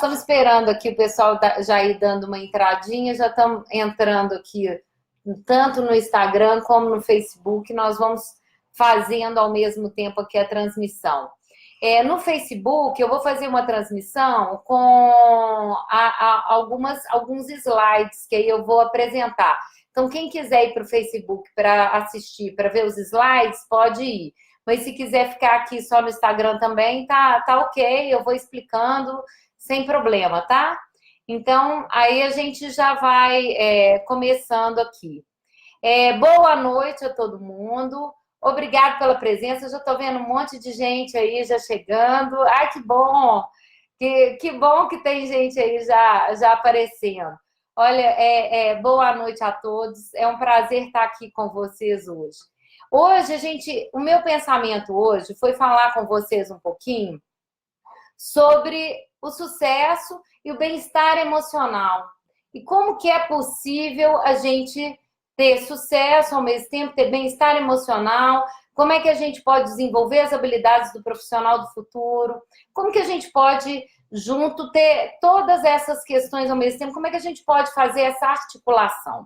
Estamos esperando aqui o pessoal já ir dando uma entradinha, já estamos entrando aqui tanto no Instagram como no Facebook, nós vamos fazendo ao mesmo tempo aqui a transmissão. No Facebook, eu vou fazer uma transmissão com alguns slides que aí eu vou apresentar. Então, quem quiser ir para o Facebook para assistir, para ver os slides, pode ir. Mas se quiser ficar aqui só no Instagram também, tá ok, eu vou explicando sem problema, tá? Então, aí a gente já vai começando aqui. Boa noite a todo mundo. Obrigado pela presença. Eu já estou vendo um monte de gente aí já chegando. Ai, que bom! Que bom que tem gente aí já aparecendo. Olha, boa noite a todos. É um prazer estar aqui com vocês hoje. O meu pensamento hoje foi falar com vocês um pouquinho sobre o sucesso e o bem-estar emocional. E como que é possível a gente ter sucesso, ao mesmo tempo ter bem-estar emocional, como é que a gente pode desenvolver as habilidades do profissional do futuro, como que a gente pode, junto, ter todas essas questões ao mesmo tempo, como é que a gente pode fazer essa articulação.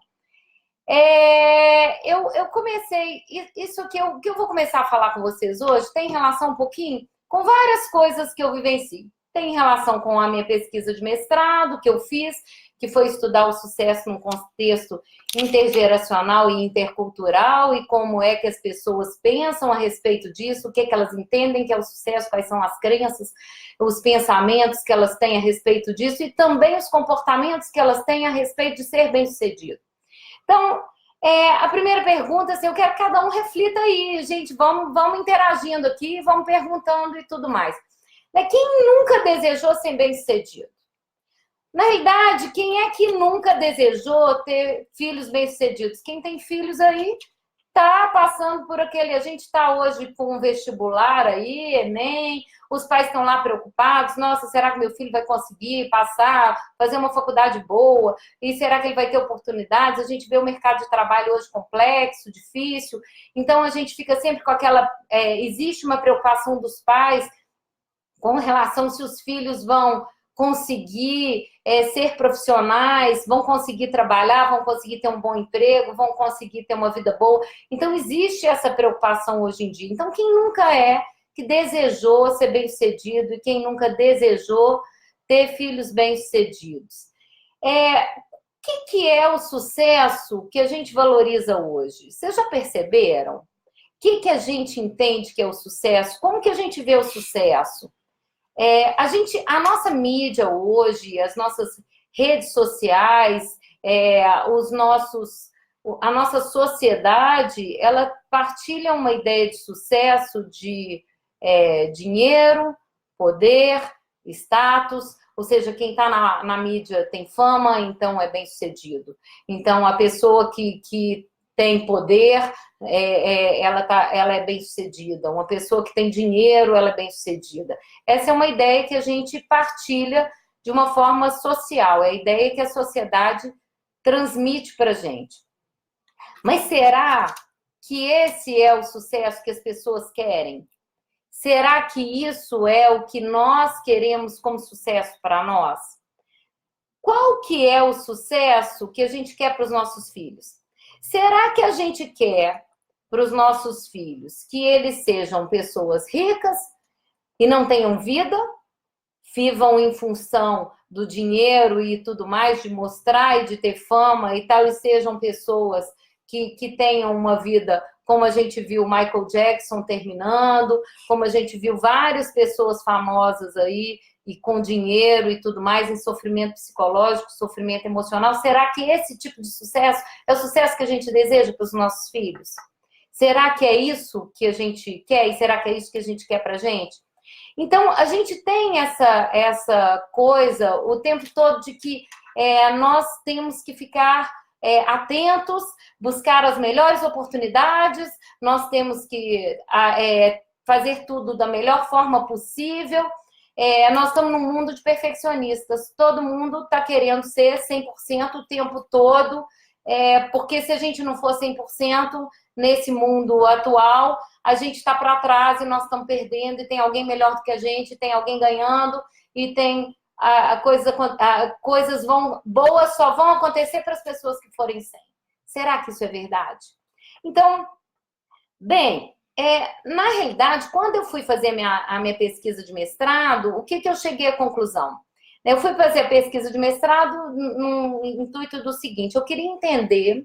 Eu comecei, isso que eu vou começar a falar com vocês hoje tem relação um pouquinho com várias coisas que eu vivencio. Tem relação com a minha pesquisa de mestrado que eu fiz, que foi estudar o sucesso num contexto intergeracional e intercultural e como é que as pessoas pensam a respeito disso, o que elas entendem que é o sucesso, quais são as crenças, os pensamentos que elas têm a respeito disso e também os comportamentos que elas têm a respeito de ser bem-sucedido. Então, a primeira pergunta, assim, eu quero que cada um reflita aí, gente, vamos interagindo aqui, vamos perguntando e tudo mais. Quem nunca desejou ser bem-sucedido? Na realidade, quem é que nunca desejou ter filhos bem-sucedidos? Quem tem filhos aí está passando por aquele... A gente está hoje com um vestibular aí, Enem, os pais estão lá preocupados. Nossa, será que meu filho vai conseguir passar, fazer uma faculdade boa? E será que ele vai ter oportunidades? A gente vê o mercado de trabalho hoje complexo, difícil. Então, a gente fica sempre com aquela... existe uma preocupação dos pais com relação se os filhos vão conseguir ser profissionais, vão conseguir trabalhar, vão conseguir ter um bom emprego, vão conseguir ter uma vida boa. Então, existe essa preocupação hoje em dia. Então, quem nunca que desejou ser bem-sucedido e quem nunca desejou ter filhos bem-sucedidos? O que é o sucesso que a gente valoriza hoje? Vocês já perceberam? O que a gente entende que é o sucesso? Como que a gente vê o sucesso? A nossa mídia hoje, as nossas redes sociais, a nossa sociedade, ela partilha uma ideia de sucesso de dinheiro, poder, status, ou seja, quem está na mídia tem fama, então é bem-sucedido. Então, a pessoa que tem poder, ela é bem-sucedida. Uma pessoa que tem dinheiro, ela é bem-sucedida. Essa é uma ideia que a gente partilha de uma forma social. É a ideia que a sociedade transmite para a gente. Mas será que esse é o sucesso que as pessoas querem? Será que isso é o que nós queremos como sucesso para nós? Qual que é o sucesso que a gente quer para os nossos filhos? Será que a gente quer para os nossos filhos que eles sejam pessoas ricas e não tenham vida, vivam em função do dinheiro e tudo mais, de mostrar e de ter fama e tal, e sejam pessoas que tenham uma vida como a gente viu Michael Jackson terminando, como a gente viu várias pessoas famosas aí e com dinheiro e tudo mais, em sofrimento psicológico, sofrimento emocional. Será que esse tipo de sucesso é o sucesso que a gente deseja para os nossos filhos? Será que é isso que a gente quer? E será que é isso que a gente quer para a gente? Então, a gente tem essa coisa o tempo todo de que nós temos que ficar atentos, buscar as melhores oportunidades, nós temos que fazer tudo da melhor forma possível. Nós estamos num mundo de perfeccionistas, todo mundo está querendo ser 100% o tempo todo, porque se a gente não for 100% nesse mundo atual, a gente está para trás e nós estamos perdendo, e tem alguém melhor do que a gente, tem alguém ganhando, e tem coisas boas só vão acontecer para as pessoas que forem sem. Será que isso é verdade? Então, bem, na realidade, quando eu fui fazer a minha pesquisa de mestrado, o que eu cheguei à conclusão? Eu fui fazer a pesquisa de mestrado no intuito do seguinte: eu queria entender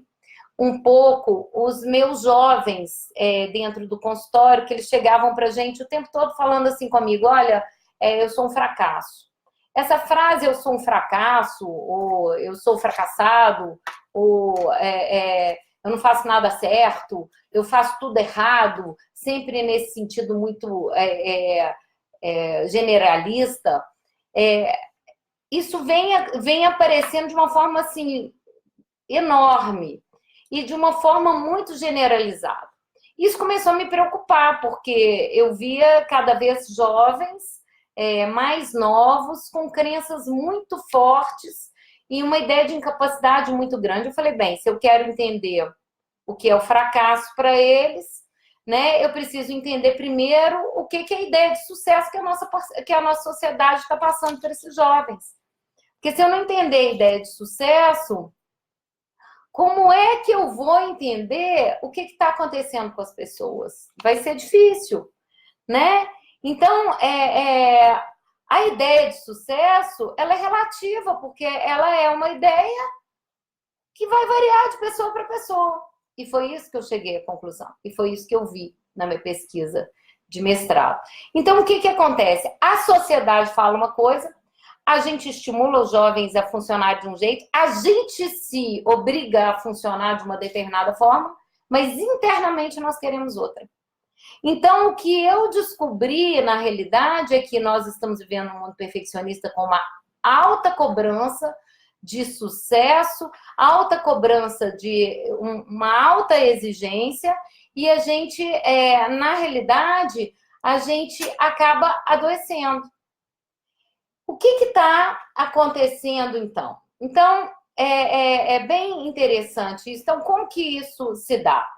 um pouco os meus jovens dentro do consultório, que eles chegavam para a gente o tempo todo falando assim comigo: olha, eu sou um fracasso. Essa frase, eu sou um fracasso, ou eu sou fracassado, ou eu não faço nada certo, eu faço tudo errado, sempre nesse sentido muito generalista, isso vem aparecendo de uma forma assim enorme e de uma forma muito generalizada. Isso começou a me preocupar, porque eu via cada vez jovens mais novos, com crenças muito fortes e uma ideia de incapacidade muito grande. Eu falei, bem, se eu quero entender o que é o fracasso para eles, né, eu preciso entender primeiro o que é a ideia de sucesso que a nossa sociedade está passando para esses jovens. Porque se eu não entender a ideia de sucesso, como é que eu vou entender o que está acontecendo com as pessoas? Vai ser difícil, né? Então, a ideia de sucesso, ela é relativa, porque ela é uma ideia que vai variar de pessoa para pessoa. E foi isso que eu cheguei à conclusão. E foi isso que eu vi na minha pesquisa de mestrado. Então, o que acontece? A sociedade fala uma coisa, a gente estimula os jovens a funcionar de um jeito, a gente se obriga a funcionar de uma determinada forma, mas internamente nós queremos outra. Então, o que eu descobri, na realidade, é que nós estamos vivendo um mundo perfeccionista com uma alta cobrança de sucesso, alta cobrança de uma alta exigência, e a gente, na realidade, a gente acaba adoecendo. O que está acontecendo, então? Então, é bem interessante isso. Então, como que isso se dá?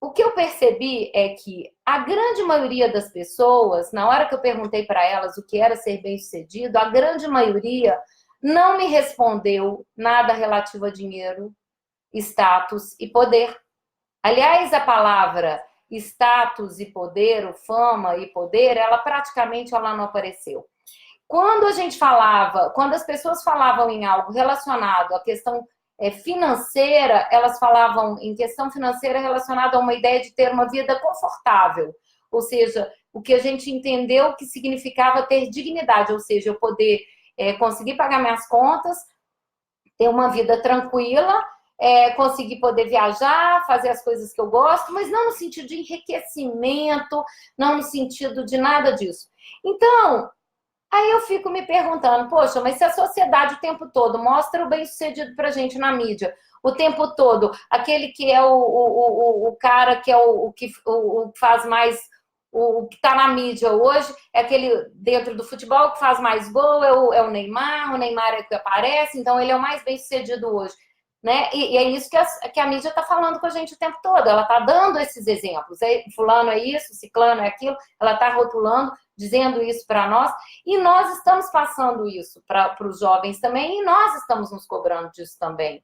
O que eu percebi é que a grande maioria das pessoas, na hora que eu perguntei para elas o que era ser bem-sucedido, a grande maioria não me respondeu nada relativo a dinheiro, status e poder. Aliás, a palavra status e poder, ou fama e poder, ela praticamente não apareceu. Quando as pessoas falavam em algo relacionado à questão financeira, elas falavam em questão financeira relacionada a uma ideia de ter uma vida confortável, ou seja, o que a gente entendeu que significava ter dignidade, ou seja, eu poder conseguir pagar minhas contas, ter uma vida tranquila, conseguir poder viajar, fazer as coisas que eu gosto, mas não no sentido de enriquecimento, não no sentido de nada disso. Então, aí eu fico me perguntando, poxa, mas se a sociedade o tempo todo mostra o bem-sucedido pra gente na mídia, o tempo todo, aquele que é o cara que é o que faz mais, o que tá na mídia hoje, é aquele dentro do futebol que faz mais gol, é o Neymar é o que aparece, então ele é o mais bem-sucedido hoje. Né? E é isso que a mídia está falando com a gente o tempo todo, ela está dando esses exemplos, fulano é isso, ciclano é aquilo, ela está rotulando, dizendo isso para nós, e nós estamos passando isso para os jovens também, e nós estamos nos cobrando disso também.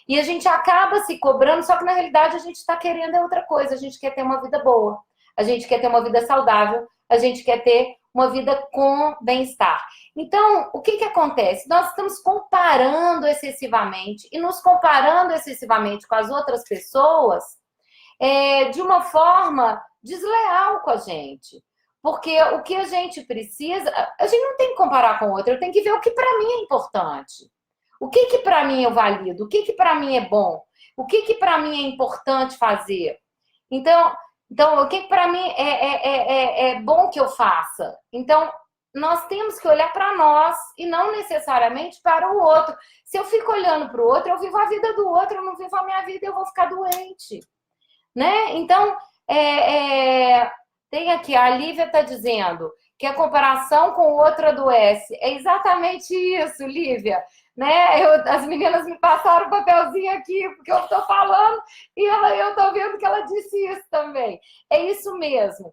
E a gente acaba se cobrando, só que na realidade a gente está querendo outra coisa, a gente quer ter uma vida boa, a gente quer ter uma vida saudável, a gente quer ter uma vida com bem-estar. Então, o que acontece? Nós estamos comparando excessivamente e nos comparando excessivamente com as outras pessoas de uma forma desleal com a gente. Porque o que a gente precisa, a gente não tem que comparar com o outro, eu tenho que ver o que para mim é importante. O que para mim eu valido? O que para mim é bom? O que para mim é importante fazer? Então o que para mim é bom que eu faça? Então, nós temos que olhar para nós e não necessariamente para o outro. Se eu fico olhando para o outro, eu vivo a vida do outro, eu não vivo a minha vida, eu vou ficar doente. Né? Então, tem aqui, a Lívia está dizendo que a comparação com o outro adoece. É exatamente isso, Lívia. Né? As meninas me passaram o papelzinho aqui, porque eu estou falando, e eu estou vendo que ela disse isso também. É isso mesmo.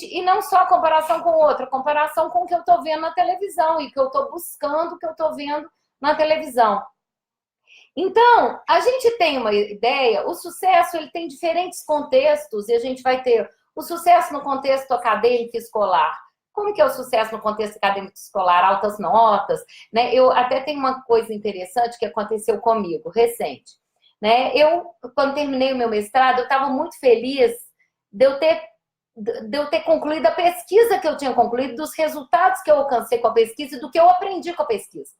e não só a comparação com o outro, a comparação com o que eu estou vendo na televisão e que eu estou buscando, o que eu estou vendo na televisão. Então, a gente tem uma ideia, o sucesso ele tem diferentes contextos e a gente vai ter o sucesso no contexto acadêmico e escolar. Como que é o sucesso no contexto acadêmico e escolar? Altas notas, né? Eu até tenho uma coisa interessante que aconteceu comigo, recente. Né? Quando terminei o meu mestrado, eu estava muito feliz de eu ter concluído a pesquisa que eu tinha concluído, dos resultados que eu alcancei com a pesquisa e do que eu aprendi com a pesquisa.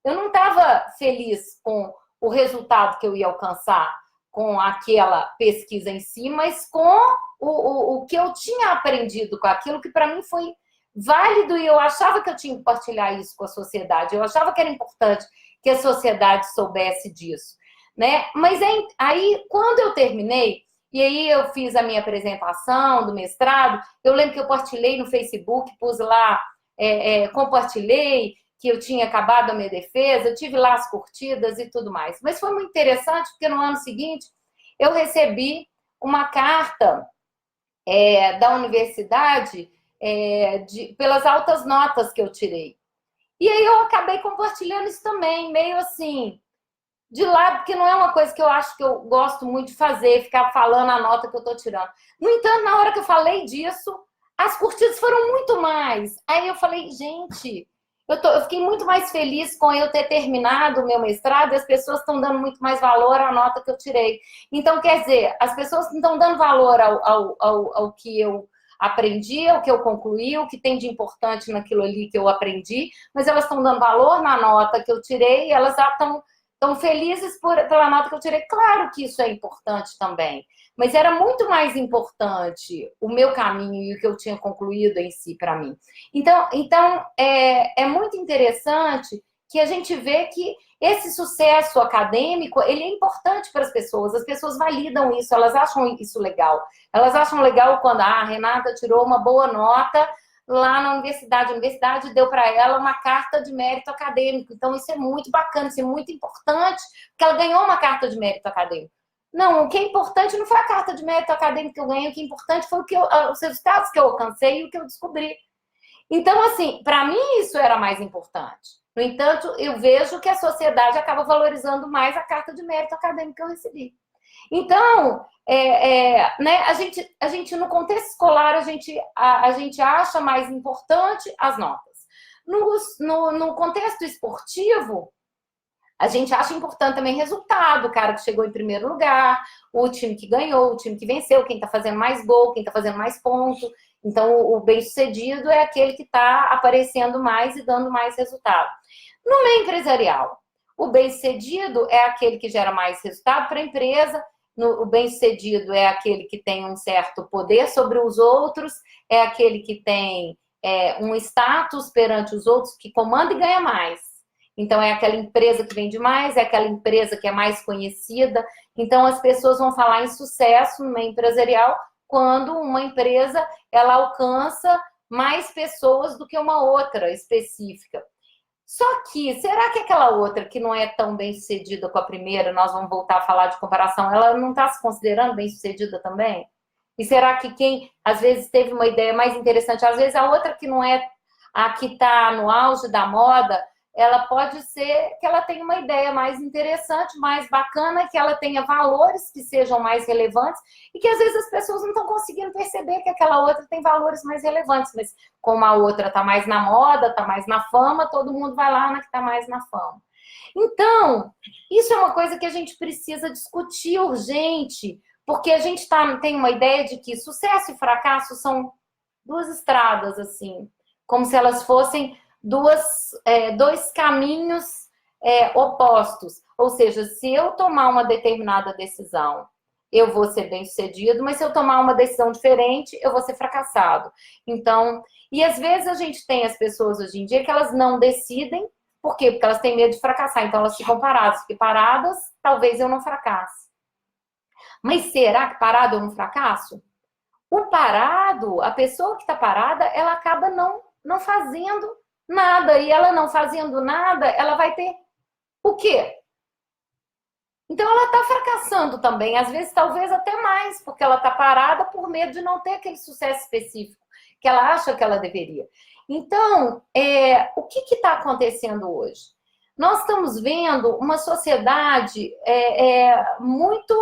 Eu não estava feliz com o resultado que eu ia alcançar com aquela pesquisa em si, mas com o que eu tinha aprendido com aquilo, que para mim foi válido e eu achava que eu tinha que compartilhar isso com a sociedade. Eu achava que era importante que a sociedade soubesse disso. Né? Mas aí, quando eu terminei, e aí eu fiz a minha apresentação do mestrado, eu lembro que eu partilhei no Facebook, pus lá, compartilhei que eu tinha acabado a minha defesa, eu tive lá as curtidas e tudo mais. Mas foi muito interessante, porque no ano seguinte eu recebi uma carta da universidade pelas altas notas que eu tirei. E aí eu acabei compartilhando isso também, meio assim, de lado, porque não é uma coisa que eu acho que eu gosto muito de fazer, ficar falando a nota que eu estou tirando. No entanto, na hora que eu falei disso, as curtidas foram muito mais. Aí eu falei, gente, eu fiquei muito mais feliz com eu ter terminado o meu mestrado e as pessoas estão dando muito mais valor à nota que eu tirei. Então, quer dizer, as pessoas não estão dando valor ao que eu aprendi, ao que eu concluí, o que tem de importante naquilo ali que eu aprendi, mas elas estão dando valor na nota que eu tirei e elas já estão felizes pela nota que eu tirei. Claro que isso é importante também, mas era muito mais importante o meu caminho e o que eu tinha concluído em si para mim. Então é muito interessante que a gente vê que esse sucesso acadêmico, ele é importante para as pessoas validam isso, elas acham isso legal. Elas acham legal quando a Renata tirou uma boa nota lá na universidade. A universidade deu para ela uma carta de mérito acadêmico. Então, isso é muito bacana, isso é muito importante, porque ela ganhou uma carta de mérito acadêmico. Não, o que é importante não foi a carta de mérito acadêmico que eu ganhei, o que é importante foi os resultados que eu alcancei e o que eu descobri. Então, assim, para mim isso era mais importante. No entanto, eu vejo que a sociedade acaba valorizando mais a carta de mérito acadêmico que eu recebi. Então, né, a gente, no contexto escolar, a gente acha mais importante as notas. No contexto esportivo, a gente acha importante também resultado, o cara que chegou em primeiro lugar, o time que ganhou, o time que venceu, quem está fazendo mais gol, quem está fazendo mais ponto. Então, o bem-sucedido é aquele que está aparecendo mais e dando mais resultado. No meio empresarial, o bem-sucedido é aquele que gera mais resultado para a empresa, o bem-sucedido é aquele que tem um certo poder sobre os outros, é aquele que tem um status perante os outros, que comanda e ganha mais. Então, é aquela empresa que vende mais, é aquela empresa que é mais conhecida. Então, as pessoas vão falar em sucesso no meio empresarial quando uma empresa ela alcança mais pessoas do que uma outra específica. Só que, será que aquela outra que não é tão bem sucedida com a primeira, nós vamos voltar a falar de comparação, ela não está se considerando bem sucedida também? E será que quem, às vezes, teve uma ideia mais interessante, às vezes a outra que não é a que está no auge da moda, ela pode ser que ela tenha uma ideia mais interessante, mais bacana, que ela tenha valores que sejam mais relevantes e que às vezes as pessoas não estão conseguindo perceber que aquela outra tem valores mais relevantes, mas como a outra está mais na moda, está mais na fama, todo mundo vai lá na que está mais na fama. Então, isso é uma coisa que a gente precisa discutir urgente, porque a gente tem uma ideia de que sucesso e fracasso são duas estradas, assim, como se elas fossem dois caminhos opostos. Ou seja, se eu tomar uma determinada decisão, eu vou ser bem-sucedido, mas se eu tomar uma decisão diferente, eu vou ser fracassado. Então, e às vezes a gente tem as pessoas hoje em dia que elas não decidem, por quê? Porque elas têm medo de fracassar, então elas ficam paradas, porque paradas, talvez eu não fracasse. Mas será que parado eu não fracasso? O parado, a pessoa que está parada, ela acaba não fazendo nada. E ela não fazendo nada, ela vai ter o quê? Então, ela está fracassando também, às vezes, talvez até mais, porque ela está parada por medo de não ter aquele sucesso específico que ela acha que ela deveria. Então, o que está acontecendo hoje? Nós estamos vendo uma sociedade muito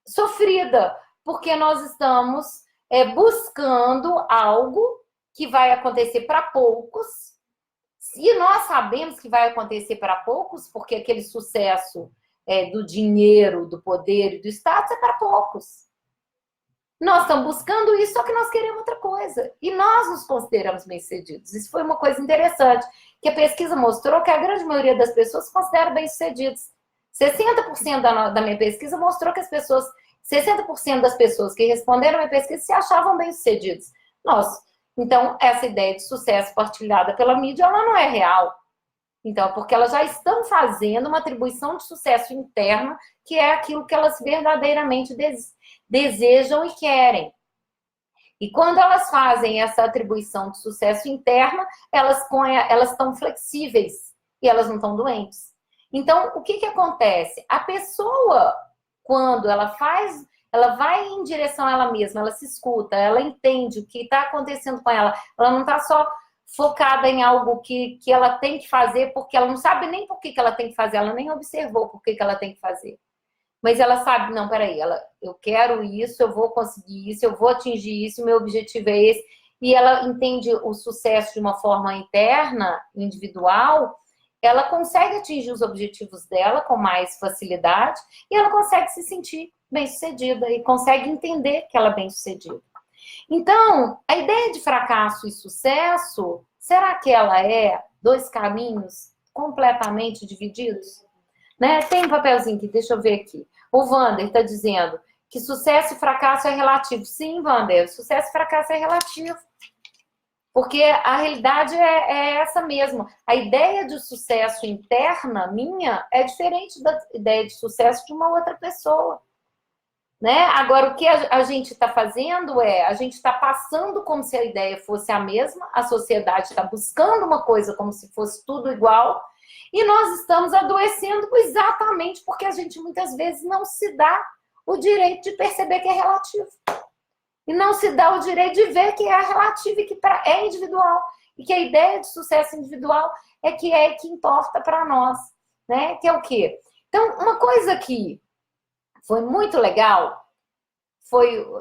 sofrida, porque nós estamos buscando algo que vai acontecer para poucos, e nós sabemos que vai acontecer para poucos, porque aquele sucesso do dinheiro, do poder e do status é para poucos. Nós estamos buscando isso, só que nós queremos outra coisa. E nós nos consideramos bem-sucedidos. Isso foi uma coisa interessante, que a pesquisa mostrou que a grande maioria das pessoas se considera bem-sucedidos. 60% da minha pesquisa mostrou que 60% das pessoas que responderam a minha pesquisa se achavam bem-sucedidos. Então, essa ideia de sucesso partilhada pela mídia, ela não é real. Então, porque elas já estão fazendo uma atribuição de sucesso interna, que é aquilo que elas verdadeiramente desejam e querem. E quando elas fazem essa atribuição de sucesso interna, elas estão flexíveis e elas não estão doentes. Então, o que acontece? A pessoa, quando ela vai em direção a ela mesma, ela se escuta, ela entende o que está acontecendo com ela, ela não está só focada em algo que ela tem que fazer, porque ela não sabe nem por que ela tem que fazer, ela nem observou por que ela tem que fazer. Mas ela sabe, não, peraí, eu quero isso, eu vou conseguir isso, eu vou atingir isso, meu objetivo é esse. E ela entende o sucesso de uma forma interna, individual, ela consegue atingir os objetivos dela com mais facilidade e ela consegue se sentir bem-sucedida e consegue entender que ela é bem-sucedida. Então, a ideia de fracasso e sucesso, será que ela é dois caminhos completamente divididos? Né? Tem um papelzinho aqui, deixa eu ver aqui. O Wander está dizendo que sucesso e fracasso é relativo. Sim, Wander, sucesso e fracasso é relativo. Porque a realidade é essa mesmo. A ideia de sucesso interna minha é diferente da ideia de sucesso de uma outra pessoa. Né? Agora, o que a gente está fazendo a gente está passando como se a ideia fosse a mesma, a sociedade está buscando uma coisa como se fosse tudo igual, e nós estamos adoecendo exatamente porque a gente muitas vezes não se dá o direito de perceber que é relativo. E não se dá o direito de ver que é relativo e que é individual. E que a ideia de sucesso individual é que importa para nós. Né? Que é o quê? Então, uma coisa que foi muito legal,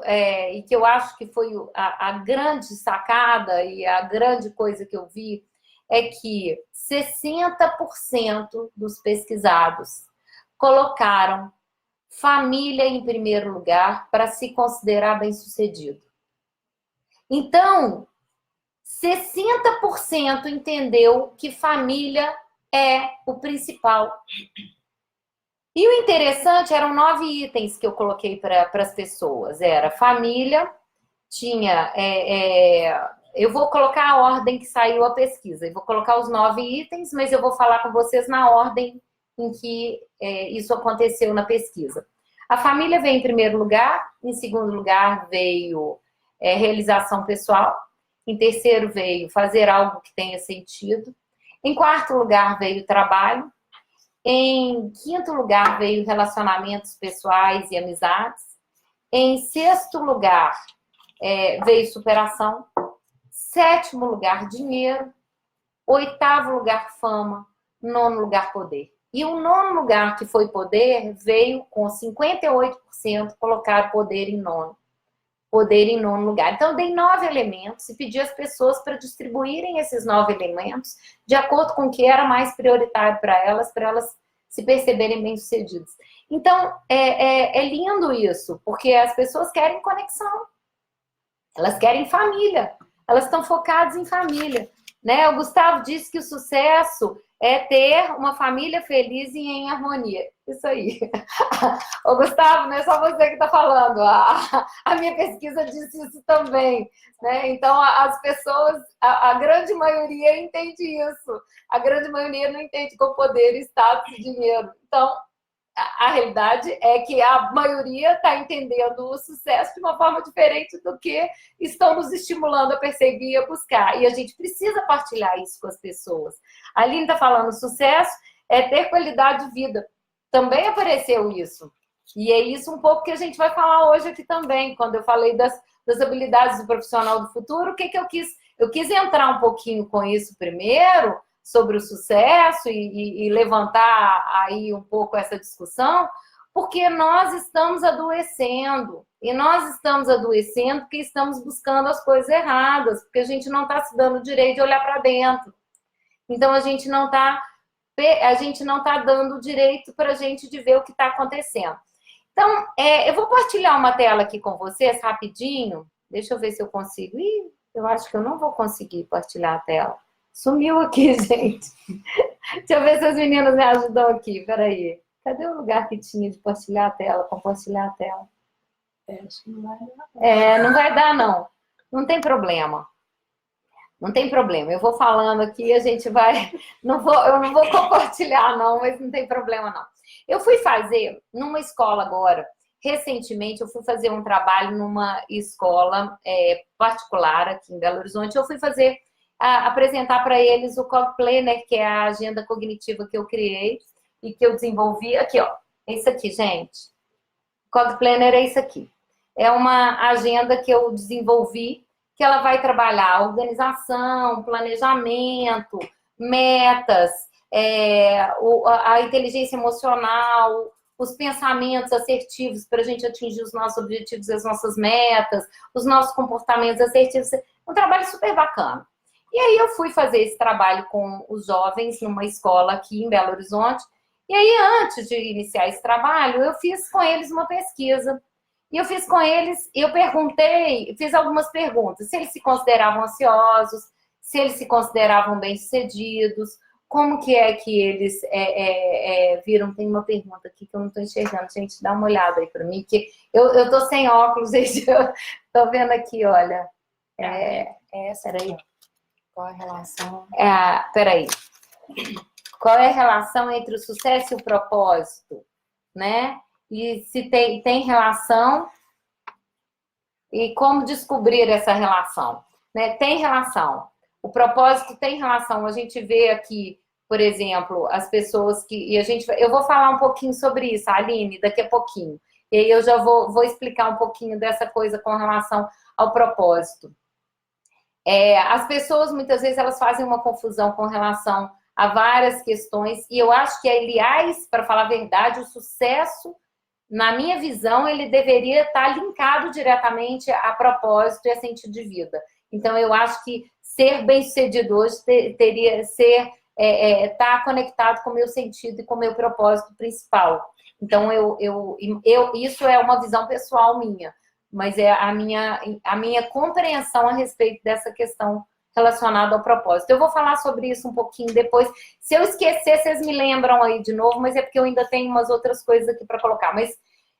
e que eu acho que foi a grande sacada e a grande coisa que eu vi, é que 60% dos pesquisados colocaram família em primeiro lugar para se considerar bem-sucedido. Então, 60% entendeu que família é o principal. E o interessante, eram 9 itens que eu coloquei para as pessoas. Era família, tinha... eu vou colocar a ordem que saiu a pesquisa. Eu vou colocar os 9 itens, mas eu vou falar com vocês na ordem em que isso aconteceu na pesquisa. A família veio em primeiro lugar, em segundo lugar veio realização pessoal, em terceiro veio fazer algo que tenha sentido, em quarto lugar veio trabalho, em quinto lugar veio relacionamentos pessoais e amizades, em sexto lugar veio superação, sétimo lugar dinheiro, oitavo lugar fama, nono lugar poder. E o nono lugar, que foi poder, veio com 58% colocar poder em nono. Poder em nono lugar. Então, eu dei 9 elementos e pedi às pessoas para distribuírem esses 9 elementos de acordo com o que era mais prioritário para elas se perceberem bem-sucedidas. Então, é lindo isso, porque as pessoas querem conexão. Elas querem família. Elas estão focadas em família. Né? O Gustavo disse que o sucesso é ter uma família feliz e em harmonia. Isso aí. Ô, Gustavo, não é só você que está falando. A minha pesquisa disse isso também. Né? Então, as pessoas, a grande maioria entende isso. A grande maioria não entende com poder, status e dinheiro. Então, a realidade é que a maioria está entendendo o sucesso de uma forma diferente do que estão nos estimulando a perseguir e a buscar. E a gente precisa partilhar isso com as pessoas. A Aline está falando, sucesso é ter qualidade de vida. também apareceu isso. E é isso um pouco que a gente vai falar hoje aqui também. Quando eu falei das habilidades do profissional do futuro, o que eu quis? Eu quis entrar um pouquinho com isso primeiro, sobre o sucesso e levantar aí um pouco essa discussão, porque nós estamos adoecendo. E nós estamos adoecendo porque estamos buscando as coisas erradas, porque a gente não está se dando o direito de olhar para dentro. Então, a gente não está dando o direito para a gente de ver o que está acontecendo. Então, eu vou partilhar uma tela aqui com vocês rapidinho. Deixa eu ver se eu consigo. Ih, eu acho que eu não vou conseguir partilhar a tela. Sumiu aqui, gente. Deixa eu ver se as meninas me ajudam aqui. Peraí. Cadê o lugar que tinha de partilhar a tela? Compartilhar a tela. Acho que não vai dar. Não vai dar, não. Não tem problema. Não tem problema. Eu vou falando aqui, a gente vai... eu não vou compartilhar, não, mas não tem problema, não. Eu fui fazer numa escola agora, recentemente, eu fui fazer um trabalho numa escola particular aqui em Belo Horizonte. Eu fui apresentar para eles o Cog Planner, que é a agenda cognitiva que eu criei e que eu desenvolvi. Aqui, ó. É isso aqui, gente. Cog Planner é isso aqui. É uma agenda que eu desenvolvi, que ela vai trabalhar organização, planejamento, metas, a inteligência emocional, os pensamentos assertivos para a gente atingir os nossos objetivos, as nossas metas, os nossos comportamentos assertivos. Um trabalho super bacana. E aí eu fui fazer esse trabalho com os jovens numa escola aqui em Belo Horizonte. E aí, antes de iniciar esse trabalho, eu fiz com eles uma pesquisa. E eu fiz com eles, eu perguntei, fiz algumas perguntas, se eles se consideravam ansiosos, se eles se consideravam bem-sucedidos, como que é que eles viram. Tem uma pergunta aqui que eu não estou enxergando, gente, dá uma olhada aí para mim, que eu tô sem óculos, gente, eu tô vendo aqui, olha. Essa peraí. Qual a relação? Peraí. Qual é a relação entre o sucesso e o propósito, né? E se tem relação, e como descobrir essa relação, né? Tem relação. O propósito tem relação. A gente vê aqui, por exemplo, as pessoas que... eu vou falar um pouquinho sobre isso, Aline, daqui a pouquinho. E aí eu já vou explicar um pouquinho dessa coisa com relação ao propósito. As pessoas, muitas vezes, elas fazem uma confusão com relação a várias questões, e eu acho que, aliás, para falar a verdade, o sucesso, na minha visão, ele deveria estar linkado diretamente a propósito e a sentido de vida. Então, eu acho que ser bem-sucedido hoje teria estar conectado com o meu sentido e com o meu propósito principal. Então, isso é uma visão pessoal minha, mas é a minha compreensão a respeito dessa questão relacionada ao propósito. Eu vou falar sobre isso um pouquinho depois. Se eu esquecer, vocês me lembram aí de novo, mas é porque eu ainda tenho umas outras coisas aqui para colocar. Mas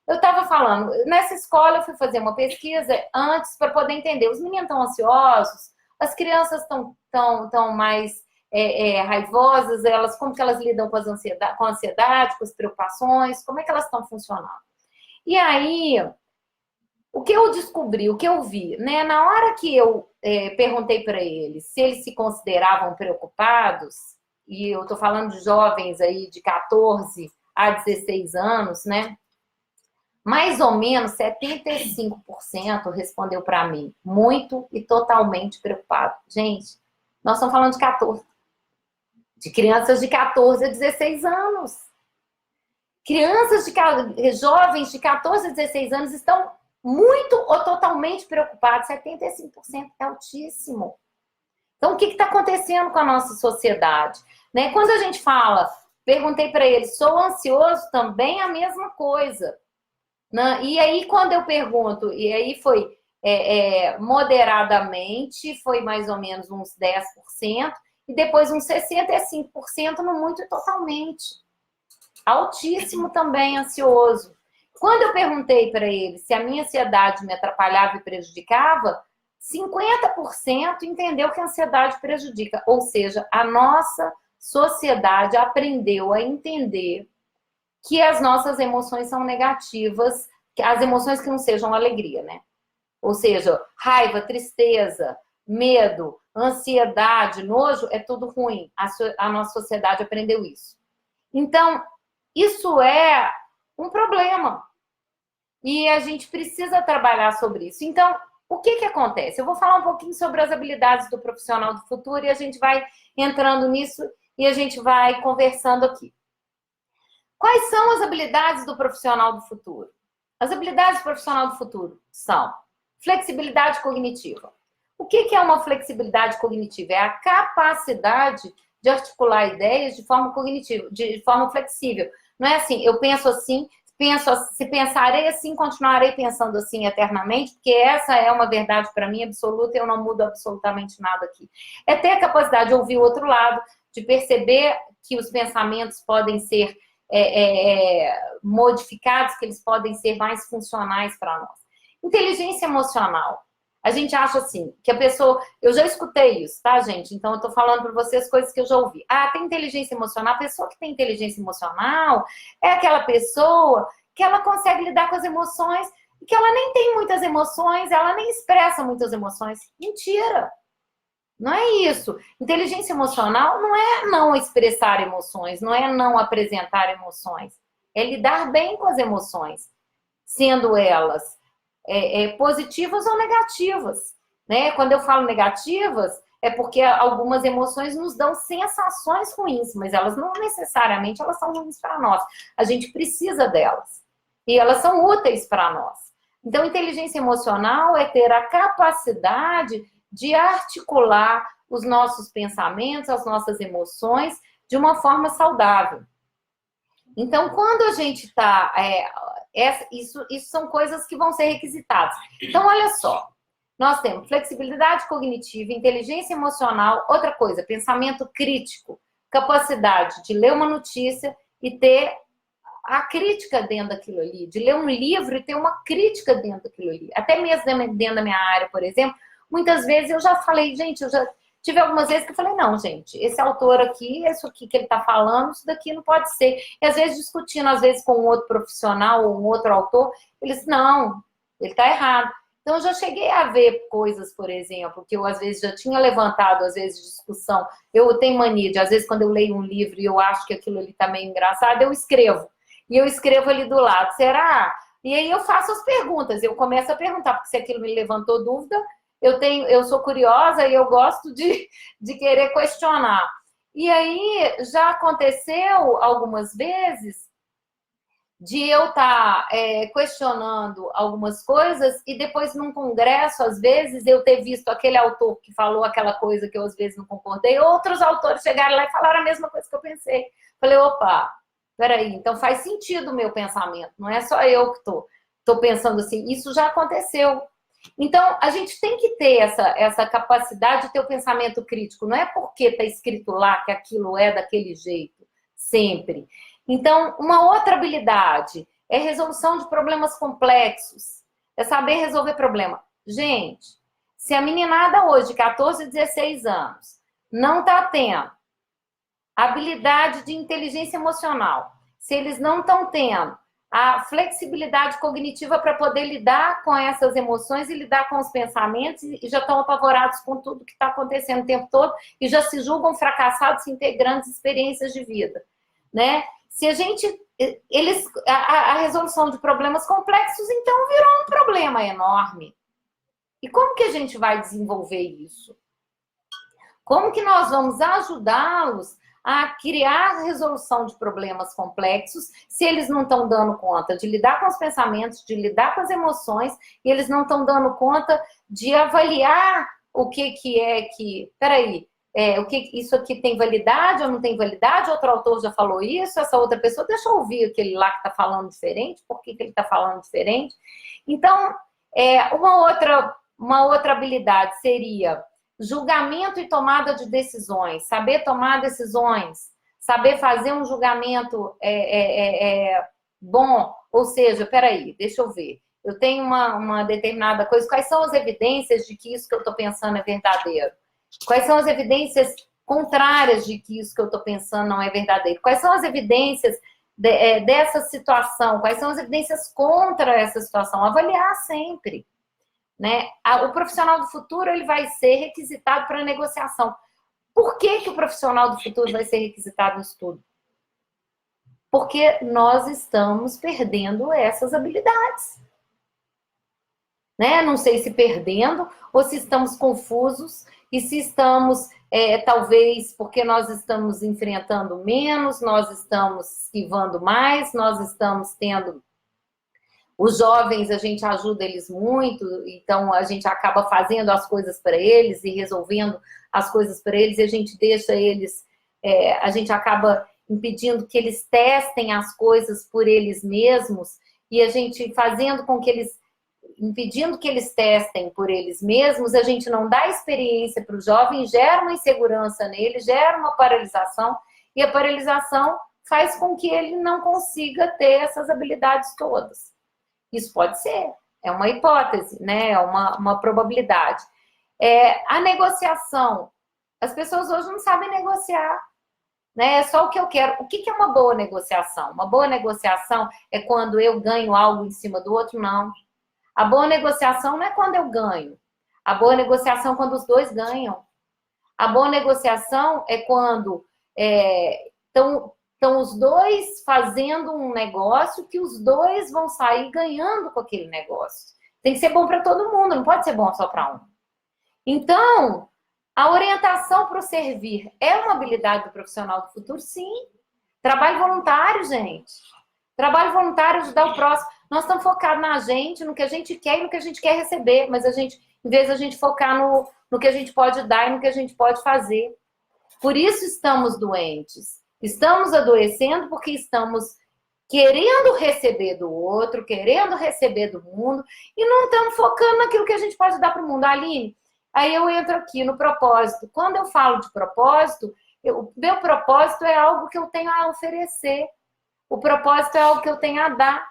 eu estava falando, nessa escola eu fui fazer uma pesquisa antes para poder entender. Os meninos estão ansiosos, as crianças estão mais raivosas, como que elas lidam com a ansiedade, com as preocupações, como é que elas estão funcionando. E aí, o que eu descobri, o que eu vi, né? Na hora que eu perguntei para eles se eles se consideravam preocupados, e eu estou falando de jovens aí de 14 a 16 anos, né? Mais ou menos 75% respondeu para mim, muito e totalmente preocupado. Gente, nós estamos falando de crianças de 14 a 16 anos. Jovens de 14 a 16 anos estão muito ou totalmente preocupados. 75% é altíssimo. Então, o que está acontecendo com a nossa sociedade? Né? Quando a gente fala, perguntei para eles, sou ansioso? Também a mesma coisa. Né? E aí, quando eu pergunto, e aí foi moderadamente, foi mais ou menos uns 10%, e depois uns 65% no muito e totalmente. Altíssimo também ansioso. Quando eu perguntei para ele se a minha ansiedade me atrapalhava e prejudicava, 50% entendeu que a ansiedade prejudica. Ou seja, a nossa sociedade aprendeu a entender que as nossas emoções são negativas, as emoções que não sejam alegria, né? Ou seja, raiva, tristeza, medo, ansiedade, nojo, é tudo ruim. A nossa sociedade aprendeu isso. Então, isso é um problema. E a gente precisa trabalhar sobre isso. Então, o que que acontece? Eu vou falar um pouquinho sobre as habilidades do profissional do futuro e a gente vai entrando nisso e a gente vai conversando aqui. Quais são as habilidades do profissional do futuro? As habilidades do profissional do futuro são flexibilidade cognitiva. O que que é uma flexibilidade cognitiva? É a capacidade de articular ideias de forma cognitiva, de forma flexível. Não é assim, eu penso assim, se pensarei assim, continuarei pensando assim eternamente, porque essa é uma verdade para mim absoluta e eu não mudo absolutamente nada aqui. É ter a capacidade de ouvir o outro lado, de perceber que os pensamentos podem ser modificados, que eles podem ser mais funcionais para nós. Inteligência emocional. A gente acha assim, que a pessoa... Eu já escutei isso, tá, gente? Então, eu tô falando para vocês coisas que eu já ouvi. Ah, tem inteligência emocional. A pessoa que tem inteligência emocional é aquela pessoa que ela consegue lidar com as emoções e que ela nem tem muitas emoções, ela nem expressa muitas emoções. Mentira! Não é isso. Inteligência emocional não é não expressar emoções, não é não apresentar emoções. É lidar bem com as emoções, sendo elas positivas ou negativas, né? Quando eu falo negativas, é porque algumas emoções nos dão sensações ruins, mas elas não necessariamente elas são ruins para nós. A gente precisa delas. E elas são úteis para nós. Então, inteligência emocional é ter a capacidade de articular os nossos pensamentos, as nossas emoções de uma forma saudável. Então, quando a gente está... isso são coisas que vão ser requisitadas. Então, olha só. Nós temos flexibilidade cognitiva, inteligência emocional, outra coisa, pensamento crítico, capacidade de ler uma notícia e ter a crítica dentro daquilo ali, de ler um livro e ter uma crítica dentro daquilo ali. Até mesmo dentro da minha área, por exemplo, muitas vezes eu já falei, gente, eu já tive algumas vezes que eu falei, não, gente, esse autor aqui, isso aqui que ele está falando, isso daqui não pode ser. E às vezes discutindo, às vezes com um outro profissional ou um outro autor, eles, não, ele está errado. Então, eu já cheguei a ver coisas, por exemplo, que eu às vezes já tinha levantado, às vezes, discussão. Eu tenho mania de, às vezes, quando eu leio um livro e eu acho que aquilo ali está meio engraçado, eu escrevo. E eu escrevo ali do lado, será? E aí eu faço as perguntas, eu começo a perguntar, porque se aquilo me levantou dúvida, eu sou curiosa e eu gosto de querer questionar. E aí já aconteceu algumas vezes de eu estar questionando algumas coisas e depois num congresso, às vezes, eu ter visto aquele autor que falou aquela coisa que eu às vezes não concordei, outros autores chegaram lá e falaram a mesma coisa que eu pensei. Falei, opa, peraí, então faz sentido o meu pensamento, não é só eu que tô pensando assim, isso já aconteceu. Então, a gente tem que ter essa capacidade de ter o pensamento crítico. Não é porque está escrito lá que aquilo é daquele jeito, sempre. Então, uma outra habilidade é resolução de problemas complexos. É saber resolver problema. Gente, se a meninada hoje, 14, 16 anos, não está tendo habilidade de inteligência emocional, se eles não estão tendo a flexibilidade cognitiva para poder lidar com essas emoções e lidar com os pensamentos e já estão apavorados com tudo que está acontecendo o tempo todo e já se julgam fracassados sem ter grandes experiências de vida, né? Se a gente... a resolução de problemas complexos, então, virou um problema enorme. E como que a gente vai desenvolver isso? Como que nós vamos ajudá-los a criar resolução de problemas complexos se eles não estão dando conta de lidar com os pensamentos, de lidar com as emoções, e eles não estão dando conta de avaliar o que é que... Peraí, isso aqui tem validade ou não tem validade? Outro autor já falou isso, essa outra pessoa, deixa eu ouvir aquele lá que está falando diferente, por que ele está falando diferente? Então, uma outra habilidade seria... julgamento e tomada de decisões, saber tomar decisões, saber fazer um julgamento bom, ou seja, peraí, deixa eu ver, eu tenho uma determinada coisa, quais são as evidências de que isso que eu estou pensando é verdadeiro? Quais são as evidências contrárias de que isso que eu estou pensando não é verdadeiro? Quais são as evidências dessa situação? Quais são as evidências contra essa situação? Avaliar sempre. Né? O profissional do futuro ele vai ser requisitado para negociação. Por que o profissional do futuro vai ser requisitado no estudo? porque nós estamos perdendo essas habilidades. Né? Não sei se perdendo ou se estamos confusos e se estamos, talvez, porque nós estamos enfrentando menos, nós estamos esquivando mais, nós estamos tendo... Os jovens, a gente ajuda eles muito, então a gente acaba fazendo as coisas para eles e resolvendo as coisas para eles, e a gente deixa eles, a gente acaba impedindo que eles testem as coisas por eles mesmos, e a gente fazendo com que eles, impedindo que eles testem por eles mesmos, a gente não dá experiência para o jovem, gera uma insegurança nele, gera uma paralisação, e a paralisação faz com que ele não consiga ter essas habilidades todas. Isso pode ser, é uma hipótese, né? É uma probabilidade. A negociação, as pessoas hoje não sabem negociar, né? É só o que eu quero. O que é uma boa negociação? Uma boa negociação é quando eu ganho algo em cima do outro? Não. A boa negociação não é quando eu ganho. A boa negociação é quando os dois ganham. A boa negociação é quando estão os dois fazendo um negócio que os dois vão sair ganhando com aquele negócio. Tem que ser bom para todo mundo, não pode ser bom só para um. Então, a orientação para o servir é uma habilidade do profissional do futuro? Sim. Trabalho voluntário, gente. Trabalho voluntário, ajudar o próximo. Nós estamos focados na gente, no que a gente quer e no que a gente quer receber, mas a gente, em vez de a gente focar no que a gente pode dar e no que a gente pode fazer. Por isso estamos doentes. Estamos adoecendo porque estamos querendo receber do outro, querendo receber do mundo, e não estamos focando naquilo que a gente pode dar para o mundo. Aline, aí eu entro aqui no propósito. Quando eu falo de propósito, o meu propósito é algo que eu tenho a oferecer. O propósito é algo que eu tenho a dar.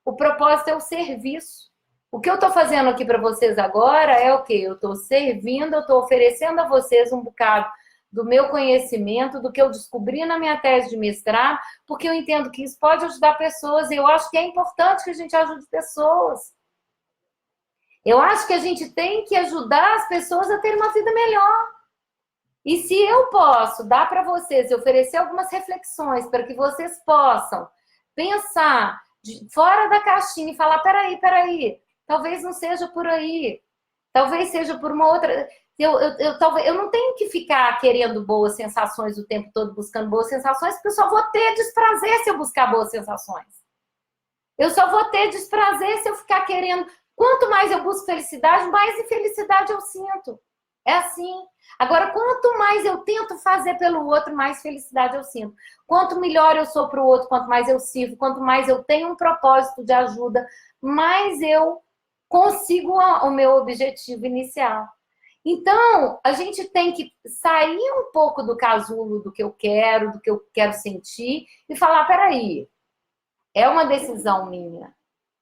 O propósito é o serviço. O que eu estou fazendo aqui para vocês agora é o quê? Eu estou servindo, eu estou oferecendo a vocês um bocado do meu conhecimento, do que eu descobri na minha tese de mestrado, porque eu entendo que isso pode ajudar pessoas, e eu acho que é importante que a gente ajude pessoas. Eu acho que a gente tem que ajudar as pessoas a terem uma vida melhor. E se eu posso dar para vocês e oferecer algumas reflexões para que vocês possam pensar fora da caixinha e falar, peraí, talvez não seja por aí, talvez seja por uma outra... Eu não tenho que ficar querendo boas sensações o tempo todo, buscando boas sensações, porque eu só vou ter desprazer se eu buscar boas sensações. Eu só vou ter desprazer se eu ficar querendo... Quanto mais eu busco felicidade, mais infelicidade eu sinto. É assim. Agora, quanto mais eu tento fazer pelo outro, mais felicidade eu sinto. Quanto melhor eu sou para o outro, quanto mais eu sirvo, quanto mais eu tenho um propósito de ajuda, mais eu consigo o meu objetivo inicial. Então, a gente tem que sair um pouco do casulo do que eu quero sentir, e falar, peraí, é uma decisão minha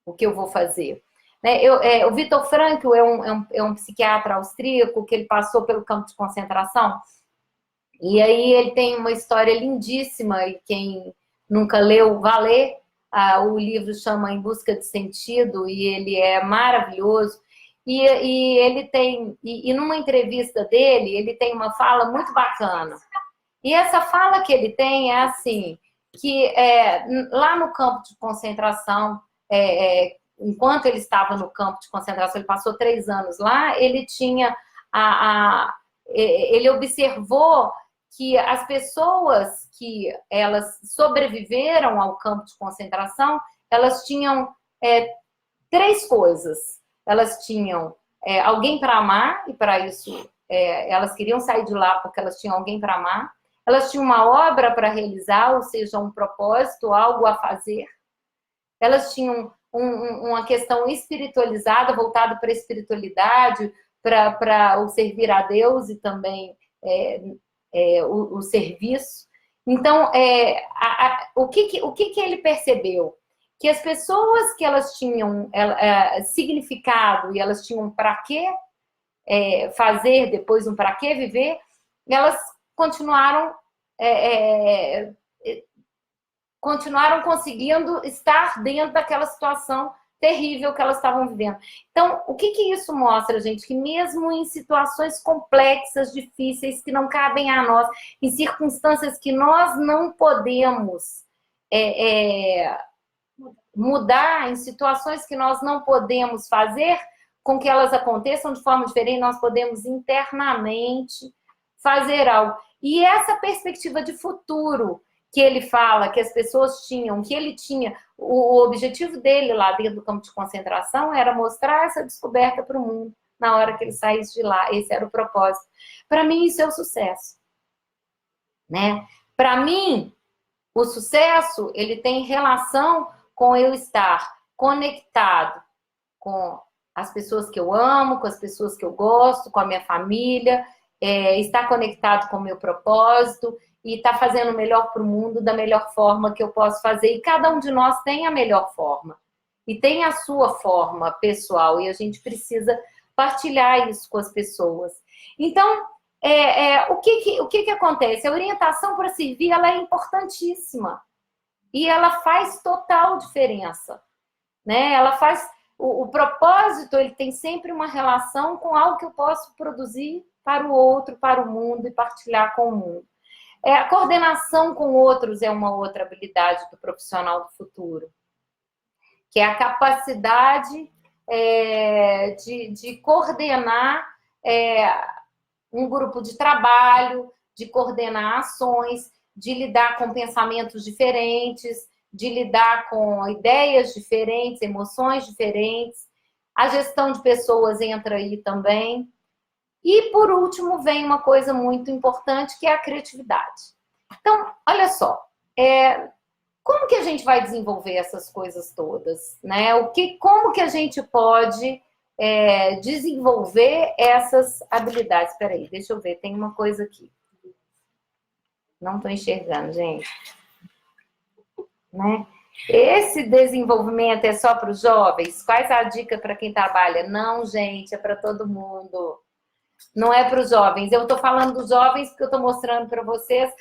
o que eu vou fazer. Né? O Viktor Frankl é um psiquiatra austríaco que ele passou pelo campo de concentração, e aí ele tem uma história lindíssima, e quem nunca leu, vá ler. O livro chama Em Busca de Sentido, e ele é maravilhoso. E ele tem, e numa entrevista dele, ele tem uma fala muito bacana. E essa fala que ele tem é assim, que lá no campo de concentração, enquanto ele estava no campo de concentração, ele passou 3 anos lá, ele tinha ele observou que as pessoas que elas sobreviveram ao campo de concentração, elas tinham 3 coisas. Elas tinham alguém para amar, e para isso elas queriam sair de lá porque elas tinham alguém para amar. Elas tinham uma obra para realizar, ou seja, um propósito, algo a fazer. Elas tinham uma questão espiritualizada, voltada para a espiritualidade, para o servir a Deus e também o serviço. Então, o que ele percebeu? Que as pessoas que elas tinham significado e elas tinham para que fazer, depois um para que viver, elas continuaram conseguindo estar dentro daquela situação terrível que elas estavam vivendo. Então, o que isso mostra, gente? Que mesmo em situações complexas, difíceis, que não cabem a nós, em circunstâncias que nós não podemos mudar em situações que nós não podemos fazer com que elas aconteçam de forma diferente, nós podemos internamente fazer algo. E essa perspectiva de futuro que ele fala, que as pessoas tinham, que ele tinha, o objetivo dele lá dentro do campo de concentração era mostrar essa descoberta para o mundo na hora que ele saísse de lá. Esse era o propósito. Para mim, isso é o sucesso, né? Para mim, o sucesso, ele tem relação com eu estar conectado com as pessoas que eu amo, com as pessoas que eu gosto, com a minha família, estar conectado com o meu propósito e estar fazendo o melhor para o mundo da melhor forma que eu posso fazer. E cada um de nós tem a melhor forma. E tem a sua forma pessoal. E a gente precisa partilhar isso com as pessoas. Então, o que acontece? A orientação para servir, ela é importantíssima. E ela faz total diferença, né? Ela faz... O propósito, ele tem sempre uma relação com algo que eu posso produzir para o outro, para o mundo e partilhar com o mundo. A coordenação com outros é uma outra habilidade do profissional do futuro, que é a capacidade de coordenar um grupo de trabalho, de coordenar ações, de lidar com pensamentos diferentes, de lidar com ideias diferentes, emoções diferentes. A gestão de pessoas entra aí também. E, por último, vem uma coisa muito importante, que é a criatividade. Então, olha só, como que a gente vai desenvolver essas coisas todas, né? Como que a gente pode desenvolver essas habilidades? Espera aí, deixa eu ver, tem uma coisa aqui. Não estou enxergando, gente. Né? Esse desenvolvimento é só para os jovens? Quais a dica para quem trabalha? Não, gente, é para todo mundo. Não é para os jovens. Eu estou falando dos jovens porque eu estou mostrando para vocês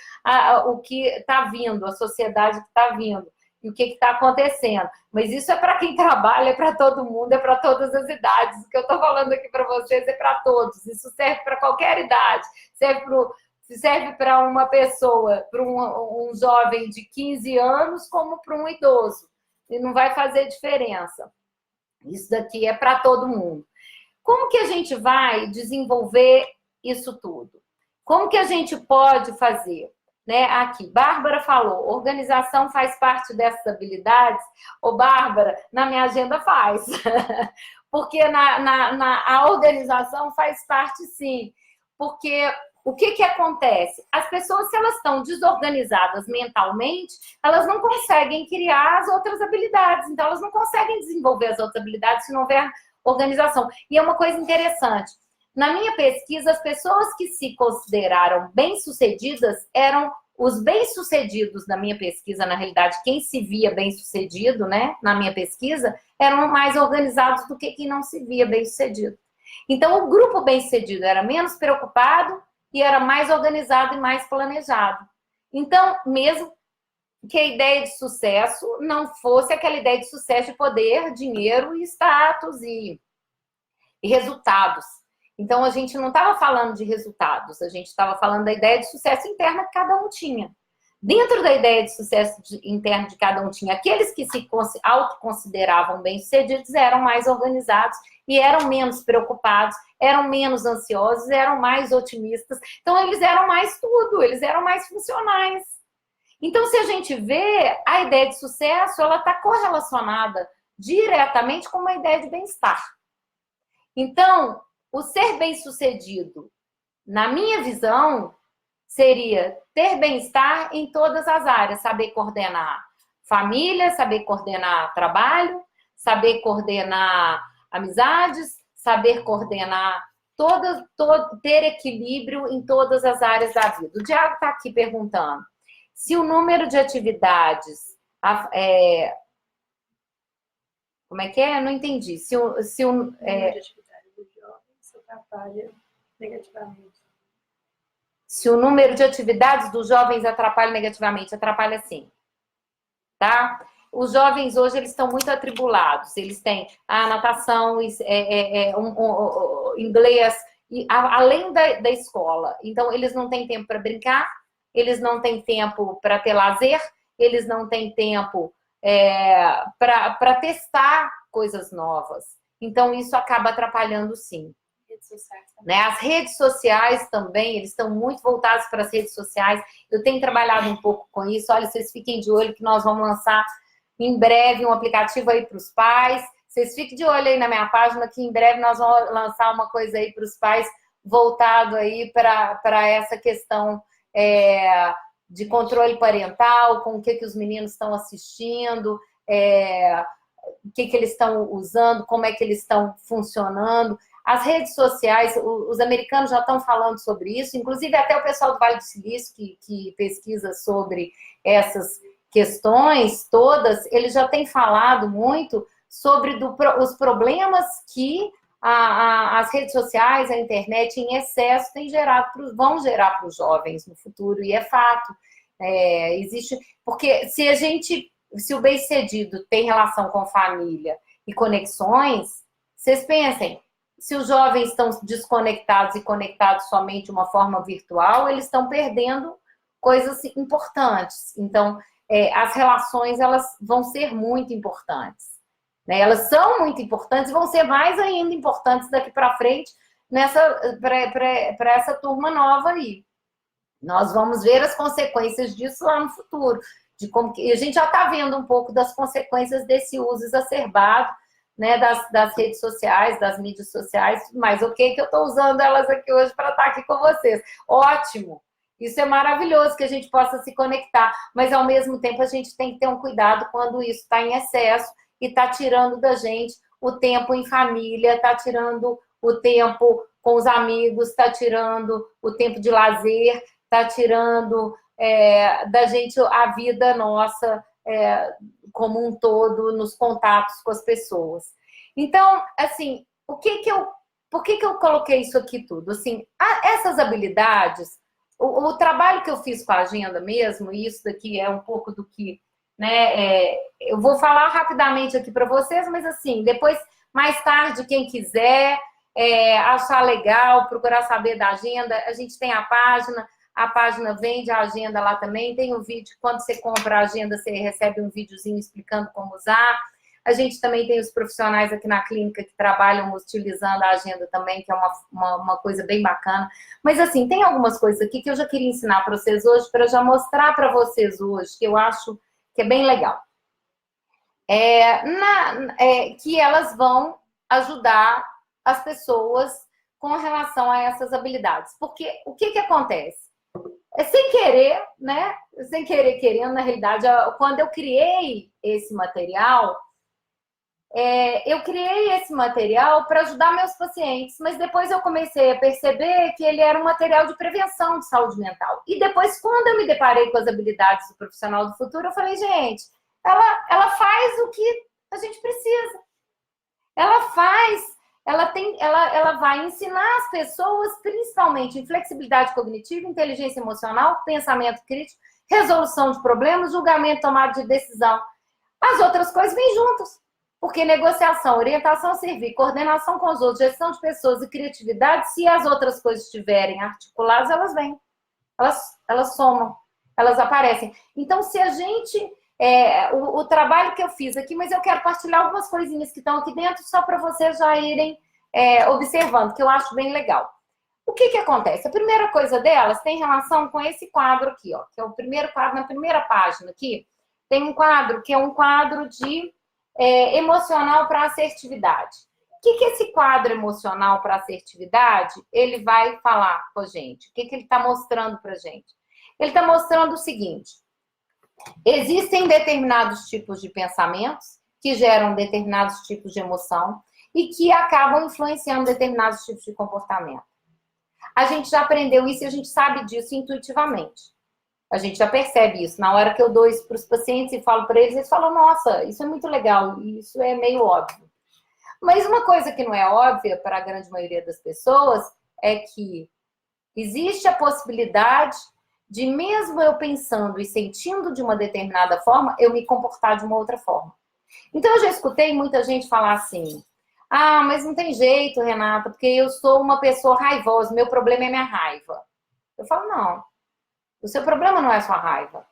o que está vindo, a sociedade que está vindo e o que está acontecendo. Mas isso é para quem trabalha, é para todo mundo, é para todas as idades. O que eu estou falando aqui para vocês é para todos. Isso serve para qualquer idade. Serve para uma pessoa, para um jovem de 15 anos, como para um idoso. E não vai fazer diferença. Isso daqui é para todo mundo. Como que a gente vai desenvolver isso tudo? Como que a gente pode fazer? Né? Aqui, Bárbara falou, organização faz parte dessas habilidades. Ô, Bárbara, na minha agenda faz. Porque a organização faz parte, sim. Porque o que acontece? As pessoas, se elas estão desorganizadas mentalmente, elas não conseguem criar as outras habilidades. Então, elas não conseguem desenvolver as outras habilidades se não houver organização. E é uma coisa interessante. Na minha pesquisa, as pessoas que se consideraram bem-sucedidas eram os bem-sucedidos na minha pesquisa, na realidade, quem se via bem-sucedido, né, na minha pesquisa, eram mais organizados do que quem não se via bem-sucedido. Então, o grupo bem-sucedido era menos preocupado e era mais organizado e mais planejado. Então, mesmo que a ideia de sucesso não fosse aquela ideia de sucesso de poder, dinheiro e status e resultados. Então, a gente não estava falando de resultados, a gente estava falando da ideia de sucesso interna que cada um tinha. Dentro da ideia de sucesso interno de cada um tinha, aqueles que se autoconsideravam bem-sucedidos eram mais organizados e eram menos preocupados, eram menos ansiosos, eram mais otimistas. Então, eles eram mais tudo, eles eram mais funcionais. Então, se a gente vê, a ideia de sucesso, ela está correlacionada diretamente com uma ideia de bem-estar. Então, o ser bem-sucedido, na minha visão, seria ter bem-estar em todas as áreas, saber coordenar família, saber coordenar trabalho, saber coordenar amizades, saber coordenar ter equilíbrio em todas as áreas da vida. O Diago está aqui perguntando se o número de atividades como é que é? Eu não entendi. O número de atividades dos jovens atrapalha negativamente. Se o número de atividades dos jovens atrapalha negativamente, atrapalha sim. Tá? Os jovens hoje, eles estão muito atribulados. Eles têm a natação, inglês, além da escola. Então, eles não têm tempo para brincar, eles não têm tempo para ter lazer, eles não têm tempo para testar coisas novas. Então, isso acaba atrapalhando, sim. Né? As redes sociais também, eles estão muito voltados para as redes sociais. Eu tenho trabalhado um pouco com isso. Olha, vocês fiquem de olho que nós vamos lançar em breve um aplicativo aí para os pais. Vocês fiquem de olho aí na minha página, que em breve nós vamos lançar uma coisa aí para os pais voltado aí para essa questão de controle parental, com o que os meninos estão assistindo, o que eles estão usando, como é que eles estão funcionando. As redes sociais, os americanos já estão falando sobre isso, inclusive até o pessoal do Vale do Silício, que pesquisa sobre essas questões todas, ele já tem falado muito sobre os problemas que as redes sociais, a internet em excesso vão gerar para os jovens no futuro, e é fato. Existe, porque se o bem-sucedido tem relação com família e conexões, vocês pensem, se os jovens estão desconectados e conectados somente de uma forma virtual, eles estão perdendo coisas importantes. Então, as relações, elas vão ser muito importantes. Né? Elas são muito importantes e vão ser mais ainda importantes daqui para frente para essa turma nova aí. Nós vamos ver as consequências disso lá no futuro. E a gente já está vendo um pouco das consequências desse uso exacerbado, né, das redes sociais, das mídias sociais, mas o que eu estou usando elas aqui hoje para estar aqui com vocês? Ótimo! Isso é maravilhoso que a gente possa se conectar, mas ao mesmo tempo a gente tem que ter um cuidado quando isso está em excesso e está tirando da gente o tempo em família, está tirando o tempo com os amigos, está tirando o tempo de lazer, está tirando da gente a vida nossa como um todo, nos contatos com as pessoas. Então, assim, por que eu coloquei isso aqui tudo? Assim, essas habilidades, o trabalho que eu fiz com a agenda mesmo, e isso daqui é um pouco do que, né, eu vou falar rapidamente aqui para vocês, mas assim, depois, mais tarde, quem quiser achar legal, procurar saber da agenda, a gente tem a página vende a agenda lá também, tem um vídeo, quando você compra a agenda, você recebe um videozinho explicando como usar. A gente também tem os profissionais aqui na clínica que trabalham utilizando a agenda também, que é uma coisa bem bacana. Mas assim, tem algumas coisas aqui que eu já queria ensinar para vocês hoje, para já mostrar para vocês hoje, que eu acho que é bem legal. Que elas vão ajudar as pessoas com relação a essas habilidades. Porque o que acontece? Sem querer, né? Sem querer, querendo, na realidade, quando eu criei esse material, para ajudar meus pacientes, mas depois eu comecei a perceber que ele era um material de prevenção de saúde mental. E depois, quando eu me deparei com as habilidades do profissional do futuro, eu falei, gente, ela faz o que a gente precisa. Ela vai ensinar as pessoas, principalmente em flexibilidade cognitiva, inteligência emocional, pensamento crítico, resolução de problemas, julgamento, tomada de decisão. As outras coisas vêm juntas, porque negociação, orientação, servir, coordenação com os outros, gestão de pessoas e criatividade, se as outras coisas estiverem articuladas, elas vêm. Elas somam, elas aparecem. Então, se a gente... o trabalho que eu fiz aqui, mas eu quero partilhar algumas coisinhas que estão aqui dentro, só para vocês já irem observando, que eu acho bem legal. O que acontece? A primeira coisa delas tem relação com esse quadro aqui, ó, que é o primeiro quadro, na primeira página aqui, tem um quadro que é um quadro de emocional para assertividade. O que esse quadro emocional para assertividade, ele vai falar com a gente? O que ele está mostrando para a gente? Ele está mostrando o seguinte: existem determinados tipos de pensamentos que geram determinados tipos de emoção e que acabam influenciando determinados tipos de comportamento. A gente já aprendeu isso e a gente sabe disso intuitivamente. A gente já percebe isso. Na hora que eu dou isso para os pacientes e falo para eles, eles falam, nossa, isso é muito legal, isso é meio óbvio. Mas uma coisa que não é óbvia para a grande maioria das pessoas é que existe a possibilidade de, mesmo eu pensando e sentindo de uma determinada forma, eu me comportar de uma outra forma. Então, eu já escutei muita gente falar assim, mas não tem jeito, Renata, porque eu sou uma pessoa raivosa, meu problema é minha raiva. Eu falo, não, o seu problema não é a sua raiva.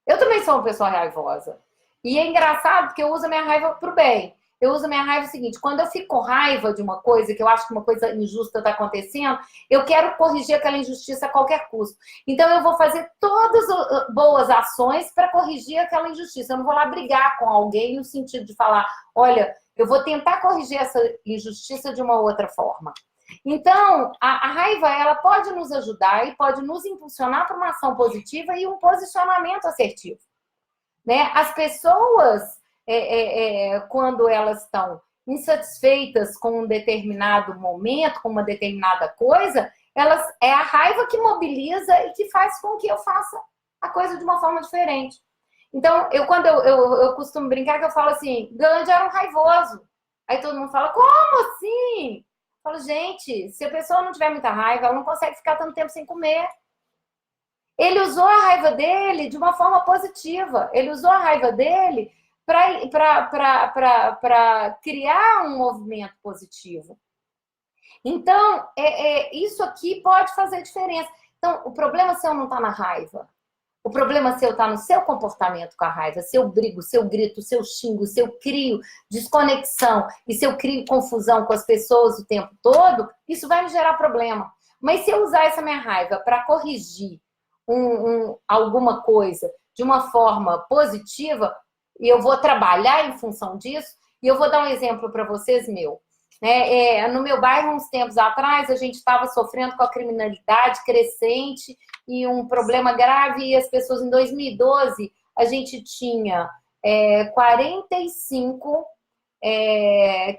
Eu também sou uma pessoa raivosa. E é engraçado porque eu uso a minha raiva pro bem. Eu uso a minha raiva o seguinte, quando eu fico com raiva de uma coisa, que eu acho que uma coisa injusta está acontecendo, eu quero corrigir aquela injustiça a qualquer custo. Então eu vou fazer todas as boas ações para corrigir aquela injustiça. Eu não vou lá brigar com alguém no sentido de falar, olha, eu vou tentar corrigir essa injustiça de uma outra forma. Então, a raiva, ela pode nos ajudar e pode nos impulsionar para uma ação positiva e um posicionamento assertivo. Né? As pessoas, quando elas estão insatisfeitas com um determinado momento, com uma determinada coisa, é a raiva que mobiliza e que faz com que eu faça a coisa de uma forma diferente. Então, quando eu costumo brincar, que eu falo assim, Gandhi era um raivoso. Aí todo mundo fala, como assim? Eu falo, gente, se a pessoa não tiver muita raiva, ela não consegue ficar tanto tempo sem comer. Ele usou a raiva dele de uma forma positiva. Ele usou a raiva dele para criar um movimento positivo. Então, isso aqui pode fazer diferença. Então, o problema seu não está na raiva. O problema seu está no seu comportamento com a raiva. Se eu brigo, se eu grito, se eu xingo, se eu crio desconexão e se eu crio confusão com as pessoas o tempo todo, isso vai me gerar problema. Mas se eu usar essa minha raiva para corrigir alguma coisa de uma forma positiva, e eu vou trabalhar em função disso, e eu vou dar um exemplo para vocês meu. No meu bairro, uns tempos atrás, a gente estava sofrendo com a criminalidade crescente e um problema grave, e as pessoas, em 2012, a gente tinha 45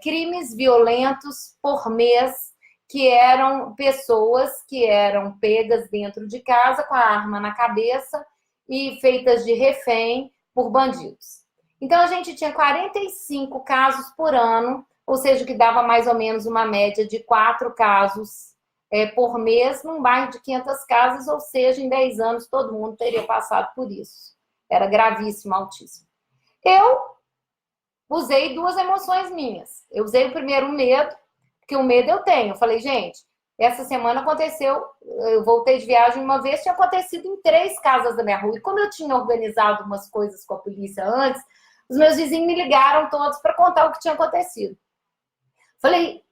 crimes violentos por mês, que eram pessoas que eram pegas dentro de casa com a arma na cabeça e feitas de refém por bandidos. Então, a gente tinha 45 casos por ano, ou seja, que dava mais ou menos uma média de 4 casos por mês, num bairro de 500 casas, ou seja, em 10 anos todo mundo teria passado por isso. Era gravíssimo, altíssimo. Eu usei 2 emoções minhas. Eu usei o primeiro, o medo, porque o medo eu tenho. Eu falei, gente, essa semana aconteceu, eu voltei de viagem uma vez, tinha acontecido em 3 casas da minha rua. E como eu tinha organizado umas coisas com a polícia antes, os meus vizinhos me ligaram todos para contar o que tinha acontecido. Falei,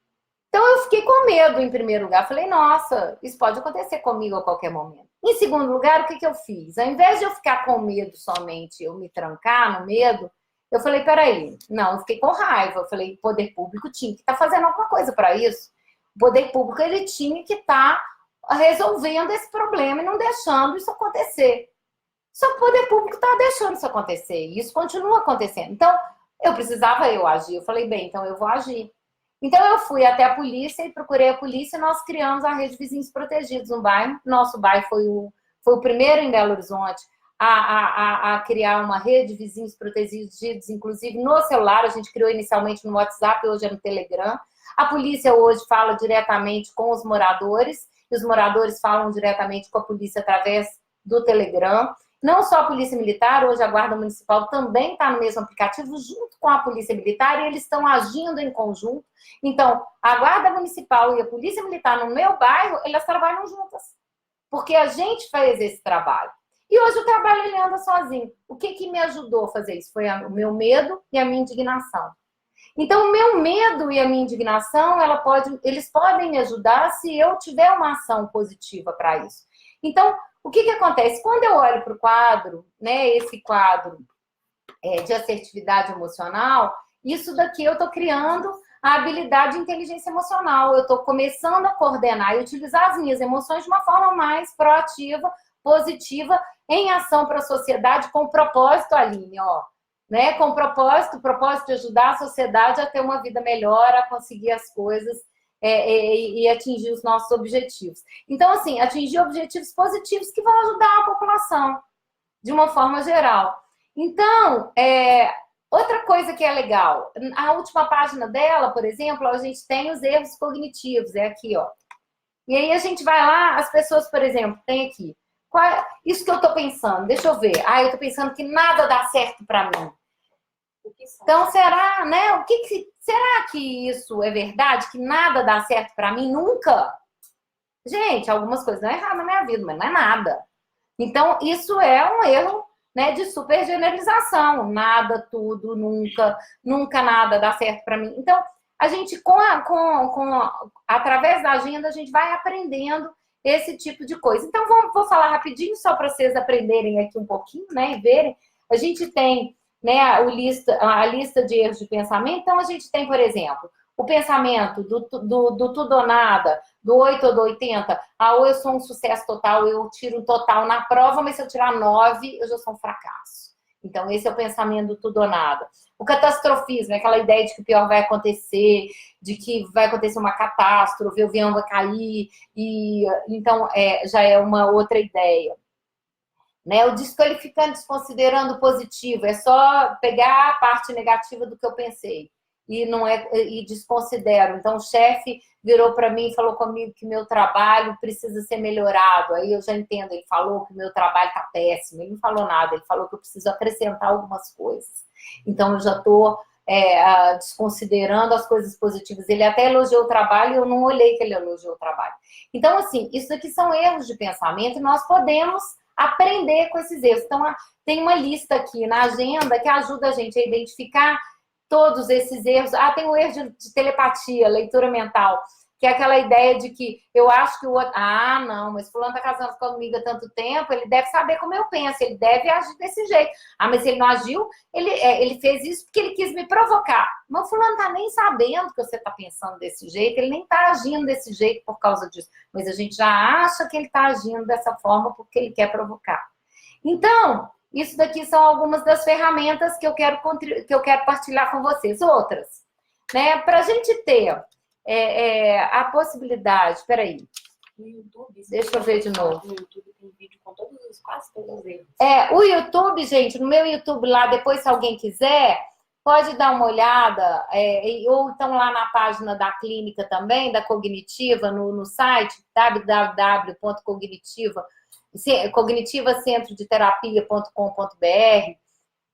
então eu fiquei com medo em primeiro lugar. Falei, nossa, isso pode acontecer comigo a qualquer momento. Em segundo lugar, o que eu fiz? Ao invés de eu ficar com medo somente, eu me trancar no medo, eu falei, peraí, não, eu fiquei com raiva. Eu falei, o poder público tinha que estar fazendo alguma coisa para isso. O poder público, ele tinha que estar resolvendo esse problema e não deixando isso acontecer. Só que o poder público está deixando isso acontecer e isso continua acontecendo. Então, eu precisava agir. Eu falei, bem, então eu vou agir. Então, eu fui até a polícia e procurei a polícia e nós criamos a rede de vizinhos protegidos no bairro. Nosso bairro foi o primeiro em Belo Horizonte a criar uma rede de vizinhos protegidos, inclusive no celular. A gente criou inicialmente no WhatsApp, hoje é no Telegram. A polícia hoje fala diretamente com os moradores e os moradores falam diretamente com a polícia através do Telegram. Não só a Polícia Militar, hoje a Guarda Municipal também está no mesmo aplicativo, junto com a Polícia Militar, e eles estão agindo em conjunto. Então, a Guarda Municipal e a Polícia Militar no meu bairro, elas trabalham juntas. Porque a gente fez esse trabalho. E hoje o trabalho ele anda sozinho. O que me ajudou a fazer isso? Foi o meu medo e a minha indignação. Então, o meu medo e a minha indignação, eles podem me ajudar se eu tiver uma ação positiva para isso. Então, o que acontece? Quando eu olho para o quadro, né, esse quadro de assertividade emocional, isso daqui eu estou criando a habilidade de inteligência emocional. Eu estou começando a coordenar e utilizar as minhas emoções de uma forma mais proativa, positiva, em ação para a sociedade, com propósito, Aline, ó. Né? Com propósito de ajudar a sociedade a ter uma vida melhor, a conseguir as coisas e atingir os nossos objetivos. Então, assim, atingir objetivos positivos que vão ajudar a população, de uma forma geral. Então, outra coisa que é legal, a última página dela, por exemplo, a gente tem os erros cognitivos, é aqui, ó. E aí a gente vai lá, as pessoas, por exemplo, tem aqui, isso que eu tô pensando, deixa eu ver, eu tô pensando que nada dá certo para mim. Então, será, né? Será que isso é verdade? Que nada dá certo para mim? Nunca? Gente, algumas coisas não é errado na minha vida, mas não é nada. Então, isso é um erro né, de super generalização. Nada, tudo, nunca, nunca nada dá certo para mim. Então, a gente, através da agenda, a gente vai aprendendo esse tipo de coisa. Então, vou falar rapidinho, só para vocês aprenderem aqui um pouquinho, né, e verem. A gente tem, né, a lista de erros de pensamento. Então, a gente tem, por exemplo, o pensamento do tudo ou nada, do 8 ou do 80. Ou eu sou um sucesso total, eu tiro um total na prova, mas se eu tirar 9, eu já sou um fracasso. Então, esse é o pensamento do tudo ou nada. O catastrofismo é aquela ideia de que o pior vai acontecer, de que vai acontecer uma catástrofe, o avião vai cair, e então já é uma outra ideia. Né? O desqualificando, desconsiderando positivo, é só pegar a parte negativa do que eu pensei e desconsidero. Então, o chefe virou para mim e falou comigo que meu trabalho precisa ser melhorado. Aí eu já entendo, ele falou que meu trabalho está péssimo. Ele não falou nada, ele falou que eu preciso acrescentar algumas coisas. Então, eu já estou desconsiderando as coisas positivas. Ele até elogiou o trabalho e eu não olhei que ele elogiou o trabalho. Então, assim, isso aqui são erros de pensamento e nós podemos aprender com esses erros. Então, tem uma lista aqui na agenda que ajuda a gente a identificar todos esses erros. Tem o erro de telepatia, leitura mental, que é aquela ideia de que eu acho que o outro... não, mas fulano está casando comigo há tanto tempo, ele deve saber como eu penso, ele deve agir desse jeito. Mas se ele não agiu, ele fez isso porque ele quis me provocar. Mas o fulano está nem sabendo que você está pensando desse jeito, ele nem está agindo desse jeito por causa disso. Mas a gente já acha que ele está agindo dessa forma porque ele quer provocar. Então, isso daqui são algumas das ferramentas que eu quero partilhar com vocês. Outras, né? Para a gente ter a possibilidade... Espera aí. No YouTube, deixa eu ver de novo. No YouTube tem vídeo com quase todos os erros. O YouTube, gente, no meu YouTube lá, depois, se alguém quiser, pode dar uma olhada, ou então lá na página da clínica também, da Cognitiva, no site cognitivacentrodeterapia.com.br.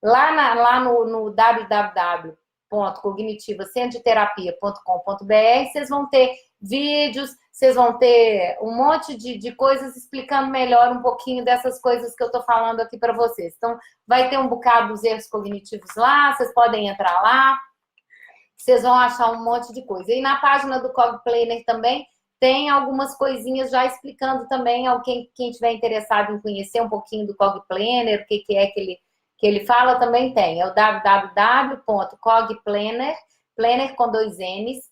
Lá no www.cognitivacentrodeterapia.com.br, vocês vão ter vídeos, vocês vão ter um monte de coisas explicando melhor um pouquinho dessas coisas que eu estou falando aqui para vocês. Então, vai ter um bocado dos erros cognitivos lá, vocês podem entrar lá, vocês vão achar um monte de coisa. E na página do Cog Planner também tem algumas coisinhas já explicando também, quem estiver interessado em conhecer um pouquinho do Cog Planner, o que é que ele fala, também tem. É o www.cogplanner, planner com 2 N's,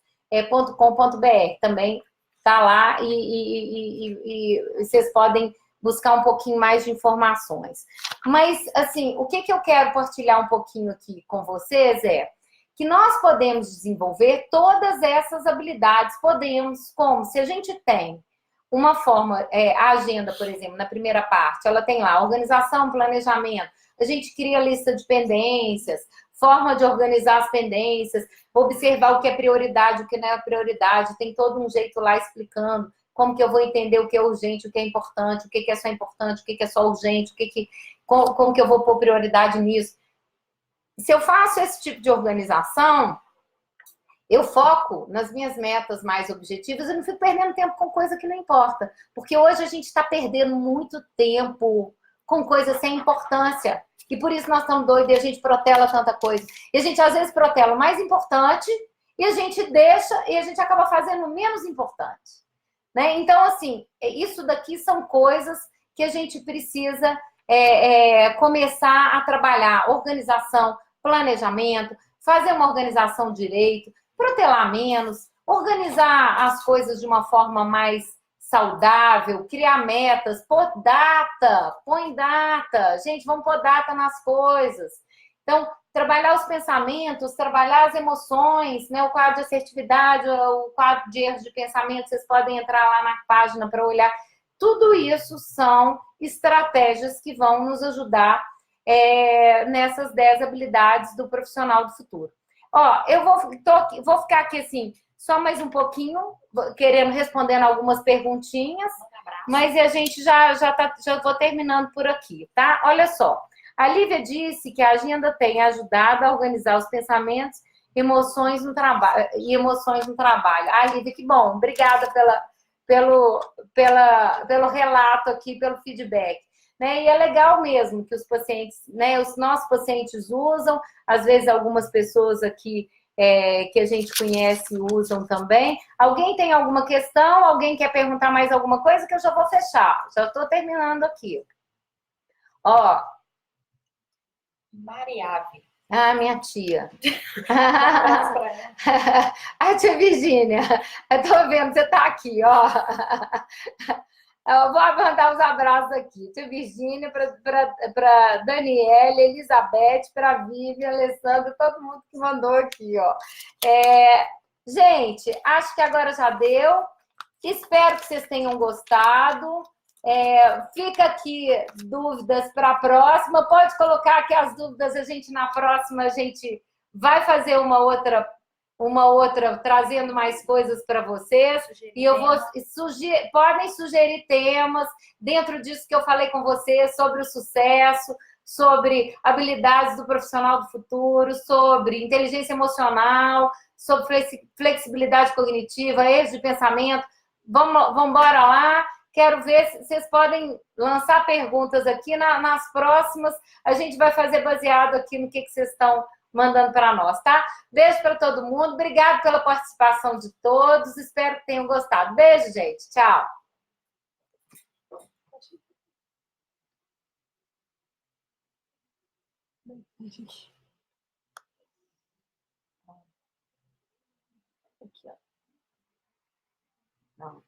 .com.br. Também está lá e vocês podem buscar um pouquinho mais de informações. Mas, assim, o que eu quero partilhar um pouquinho aqui com vocês é que nós podemos desenvolver todas essas habilidades. Podemos, como? Se a gente tem uma forma, a agenda, por exemplo, na primeira parte, ela tem lá organização, planejamento, a gente cria lista de pendências, forma de organizar as pendências, observar o que é prioridade, o que não é prioridade, tem todo um jeito lá explicando como que eu vou entender o que é urgente, o que é importante, o que é só importante, o que é só urgente, como que eu vou pôr prioridade nisso. Se eu faço esse tipo de organização, eu foco nas minhas metas mais objetivas e não fico perdendo tempo com coisa que não importa. Porque hoje a gente está perdendo muito tempo com coisas sem importância. E por isso nós estamos doidos e a gente protela tanta coisa. E a gente, às vezes, protela o mais importante e a gente deixa e a gente acaba fazendo o menos importante. Né? Então, assim, isso daqui são coisas que a gente precisa começar a trabalhar. Organização, planejamento, fazer uma organização direito, protelar menos, organizar as coisas de uma forma mais saudável, criar metas, põe data. Gente, vamos pôr data nas coisas. Então, trabalhar os pensamentos, trabalhar as emoções, né? O quadro de assertividade, o quadro de erros de pensamento, vocês podem entrar lá na página para olhar. Tudo isso são estratégias que vão nos ajudar nessas 10 habilidades do profissional do futuro. Eu vou ficar aqui assim, só mais um pouquinho, respondendo algumas perguntinhas, mas a gente já vou terminando por aqui, tá? Olha só, a Lívia disse que a agenda tem ajudado a organizar os pensamentos e emoções no trabalho. Lívia, que bom, obrigada pelo relato aqui, pelo feedback. né? E é legal mesmo que os pacientes, né, os nossos pacientes usam, às vezes algumas pessoas aqui que a gente conhece usam também. Alguém tem alguma questão? Alguém quer perguntar mais alguma coisa? Que eu já vou fechar. Já estou terminando aqui. Ó. Mariave. Ah, minha tia. A tia Virgínia, eu tô vendo, você tá aqui, ó. Eu vou mandar os abraços aqui. Tia Virgínia, para Daniela, Elizabeth, para Vivian, Alessandra, todo mundo que mandou aqui, ó. Gente, acho que agora já deu. Espero que vocês tenham gostado. Fica aqui dúvidas para a próxima. Pode colocar aqui as dúvidas. Na próxima a gente vai fazer uma outra trazendo mais coisas para vocês. E eu vou podem sugerir temas dentro disso que eu falei com vocês sobre o sucesso, sobre habilidades do profissional do futuro, sobre inteligência emocional, sobre flexibilidade cognitiva, eixo de pensamento. Vamos embora lá. Quero ver se vocês podem lançar perguntas aqui. Nas próximas, a gente vai fazer baseado aqui no que vocês estão mandando para nós, tá? Beijo para todo mundo. Obrigada pela participação de todos. Espero que tenham gostado. Beijo, gente. Tchau. Aqui, ó. Não.